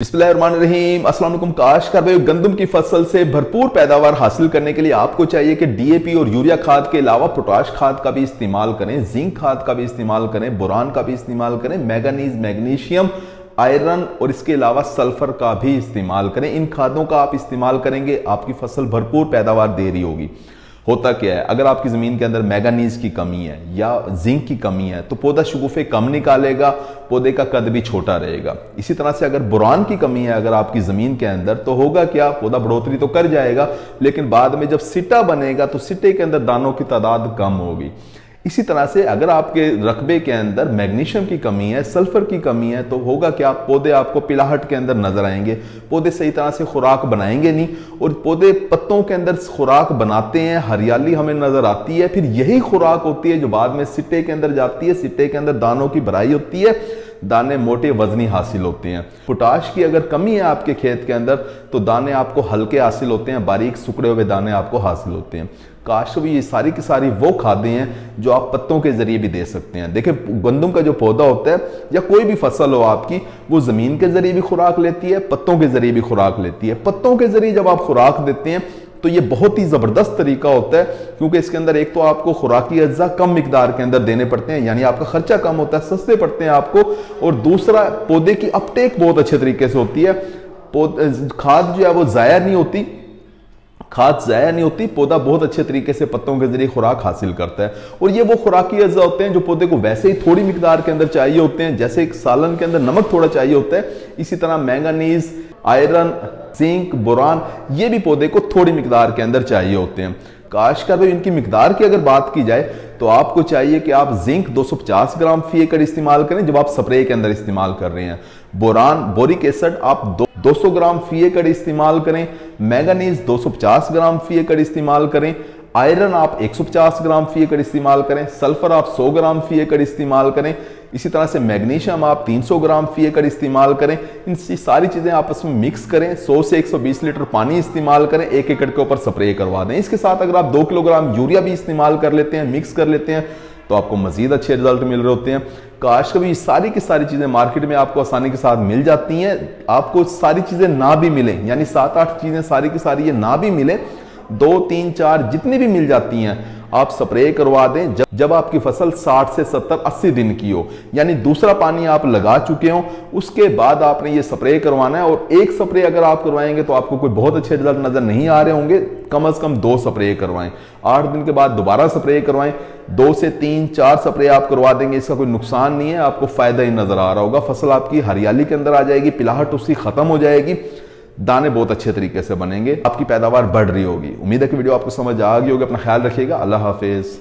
बिस्मिल्लाहिर्रहमानिर्रहीम। अस्सलाम वालेकुम। काश्तकार भाई, गंदम की फसल से भरपूर पैदावार हासिल करने के लिए आपको चाहिए कि डीएपी और यूरिया खाद के अलावा पोटाश खाद का भी इस्तेमाल करें, जिंक खाद का भी इस्तेमाल करें, बोरान का भी इस्तेमाल करें, मैंगनीज, मैग्नीशियम, आयरन और इसके अलावा सल्फर का भी इस्तेमाल करें। इन खादों का आप इस्तेमाल करेंगे, आपकी फसल भरपूर पैदावार दे रही होगी। होता क्या है, अगर आपकी ज़मीन के अंदर मैंगनीज की कमी है या जिंक की कमी है तो पौधा शगुफे कम निकालेगा, पौधे का कद भी छोटा रहेगा। इसी तरह से अगर बोरान की कमी है अगर आपकी ज़मीन के अंदर तो होगा क्या, पौधा बढ़ोतरी तो कर जाएगा लेकिन बाद में जब सिट्टा बनेगा तो सिट्टे के अंदर दानों की तादाद कम होगी। इसी तरह से अगर आपके रकबे के अंदर मैग्नीशियम की कमी है, सल्फर की कमी है तो होगा क्या, पौधे आपको पिलाहट के अंदर नजर आएंगे, पौधे सही तरह से खुराक बनाएंगे नहीं और पौधे पत्तों के अंदर खुराक बनाते हैं, हरियाली हमें नजर आती है, फिर यही खुराक होती है जो बाद में सिट्टे के अंदर जाती है, सिट्टे के अंदर दानों की भराई होती है, दाने मोटे वजनी हासिल होते हैं। पोटाश की अगर कमी है आपके खेत के अंदर तो दाने आपको हल्के हासिल होते हैं, बारीक सुकड़े हुए दाने आपको हासिल होते हैं। काश भी ये सारी की सारी वो खादें हैं जो आप पत्तों के जरिए भी दे सकते हैं। देखिए, गंदम का जो पौधा होता है या कोई भी फसल हो आपकी, वो जमीन के जरिए भी खुराक लेती है, पत्तों के जरिए भी खुराक लेती है। पत्तों के जरिए जब आप खुराक देते हैं तो ये बहुत ही ज़बरदस्त तरीका होता है क्योंकि इसके अंदर एक तो आपको खुराकी अज्जा कम मिकदार के अंदर देने पड़ते हैं, यानी आपका खर्चा कम होता है, सस्ते पड़ते हैं आपको, और दूसरा पौधे की अपटेक बहुत अच्छे तरीके से होती है। खाद जो है वो ज़ाया नहीं होती, खाद ज़ाया नहीं होती, पौधा बहुत अच्छे तरीके से पत्तों के जरिए खुराक हासिल करता है। और ये वो खुराकी अज्जा होते हैं जो पौधे को वैसे ही थोड़ी मिकदार के अंदर चाहिए होते हैं, जैसे एक सालन के अंदर नमक थोड़ा चाहिए होता है, इसी तरह मैंगनीज, आयरन, जिंक, बोरान ये भी पौधे को थोड़ी मिकदार के अंदर चाहिए होते हैं। काश्तकार भाई, इनकी मिकदार की अगर बात की जाए तो आपको चाहिए कि आप जिंक 250 ग्राम फी एकड़ इस्तेमाल करें जब आप स्प्रे के अंदर इस्तेमाल कर रहे हैं। बोरान, बोरिक एसिड आप 200 ग्राम फी एकड़ इस्तेमाल करें, मैंगनीज 250 ग्राम फी एकड़ इस्तेमाल करें, आयरन आप 150 ग्राम फी एकड़ इस्तेमाल करें, सल्फर आप 100 ग्राम फी एकड़ इस्तेमाल करें, इसी तरह से मैग्नीशियम आप 300 ग्राम फी एकड़ इस्तेमाल करें। इन सारी चीज़ें आपस में मिक्स करें, 100 से 120 लीटर पानी इस्तेमाल करें, 1 एकड़ के ऊपर स्प्रे करवा दें। इसके साथ अगर आप 2 किलोग्राम यूरिया भी इस्तेमाल कर लेते हैं, मिक्स कर लेते हैं तो आपको मजीद अच्छे रिजल्ट मिल रहे होते हैं। काश कभी सारी की सारी चीज़ें मार्केट में आपको आसानी के साथ मिल जाती हैं। आपको सारी चीज़ें ना भी मिलें, यानी 7-8 चीज़ें सारी की सारी ये ना भी मिले, 2, 3, 4 जितनी भी मिल जाती हैं आप स्प्रे करवा दें जब आपकी फसल 60 से 70, 80 दिन की हो, यानी दूसरा पानी आप लगा चुके हो, उसके बाद आपने ये स्प्रे करवाना है। और एक स्प्रे अगर आप करवाएंगे तो आपको कोई बहुत अच्छे रिजल्ट नजर नहीं आ रहे होंगे, कम से कम 2 स्प्रे करवाएं, 8 दिन के बाद दोबारा स्प्रे करवाएं, 2 से 3, 4 स्प्रे आप करवा देंगे, इसका कोई नुकसान नहीं है, आपको फायदा ही नजर आ रहा होगा। फसल आपकी हरियाली के अंदर आ जाएगी, पिलाहट उसकी खत्म हो जाएगी, दाने बहुत अच्छे तरीके से बनेंगे, आपकी पैदावार बढ़ रही होगी। उम्मीद है कि वीडियो आपको समझ आ गई होगी। अपना ख्याल रखिएगा। अल्लाह हाफिज।